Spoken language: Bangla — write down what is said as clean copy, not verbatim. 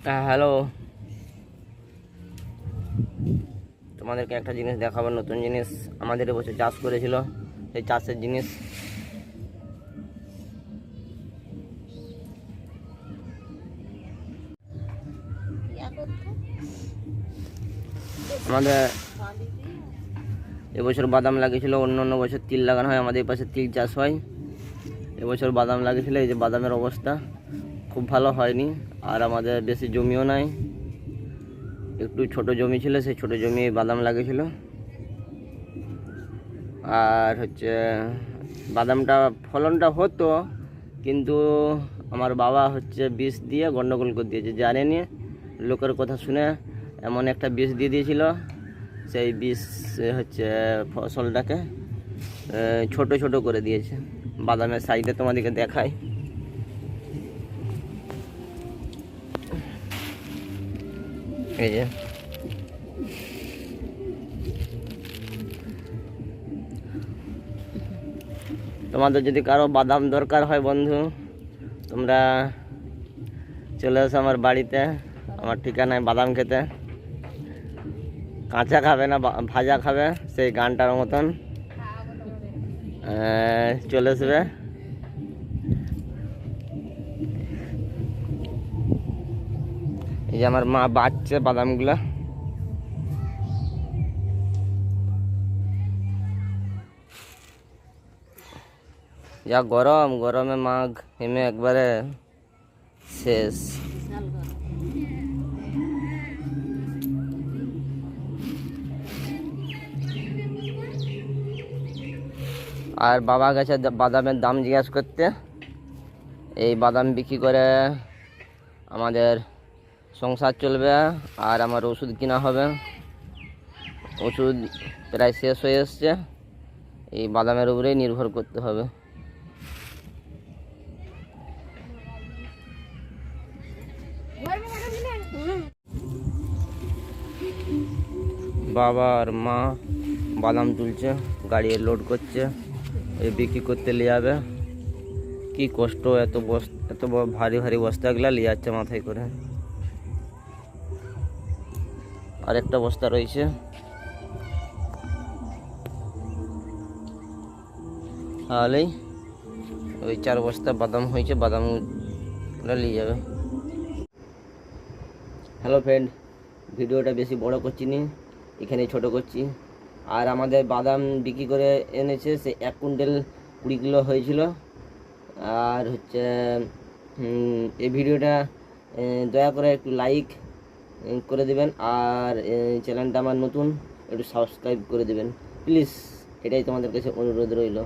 হ্যালো, তোমাদেরকে একটা জিনিস দেখাবো, নতুন জিনিস। আমাদের এবছর চাষ করেছিল, সেই চাষের জিনিস। আমাদের এবছর বাদাম লাগিয়েছিল, অন্য অন্য বছর তিল লাগানো হয়, আমাদের পাশে তিল চাষ হয়। এবছর বাদাম লাগিয়েছিল, এই যে বাদামের অবস্থা খুব ভালো হয়নি। আর আমাদের বেশি জমিও নাই, একটু ছোট জমি ছিল, সেই ছোট জমি বাদাম লাগিয়েছিল। আর বাদামটা ফলনটা হতো, কিন্তু আমার বাবা বিষ দিয়ে গন্ডগোল করে দিয়েছে, জানেনি, লোকের কথা শুনে এমন একটা বিষ দিয়ে দিয়েছিল। সেই বিষ ফসলটাকে ছোট ছোট করে দিয়েছে। বাদামের সাইডে তোমাদেরকে দেখাই, এই যে তোমাদের যদি কারো বাদাম দরকার হয় বন্ধু, তোমরা চলে এসো আমার বাড়িতে। আমার ঠিকানায় বাদাম খেতে, কাঁচা খাবে না ভাজা খাবে, সেই গানটার মতন চলে আসবে। এই যে আমার মা বাঁচছে বাদামগুলা। যা গরম, গরমে মাঘ হিমে একবারে শেষ। আর বাবা গেছে বাদামের দাম জিজ্ঞাসা করতে। এই বাদাম বিক্রি করে আমাদের সংসার চলবে, আর আমার ওষুধ কিনা হবে। ওষুধ প্রায় শেষ হয়ে এসছে, এই বাদামের উপরেই নির্ভর করতে হবে। বাবা আর মা বাদাম তুলছে, গাড়ি লোড করছে, এই বিক্রি করতে নিয়ে যাবে। কি কষ্ট, এত ভারী ভারী বস্তাগুলা নিয়ে যাচ্ছে মাথায় করে। আর একটা বস্তা রয়েছে, তাহলেই ওই 4 বস্তা বাদাম হয়েছে, বাদাম নিয়ে যাবে। হ্যালো ফ্রেন্ড, ভিডিওটা বেশি বড় করছি নি, এখানে ছোট করছি। আর আমাদের বাদাম বিক্রি করে এনেছে, সে 1 কুইন্টাল 20 কিলো হয়েছিল। আর এই ভিডিওটা দয়া করে একটু লাইক করে দেবেন, আর চ্যানেলটা আমার নতুন, একটু সাবস্ক্রাইব করে দেবেন প্লিজ, এটাই তোমাদের কাছে অনুরোধ রইল।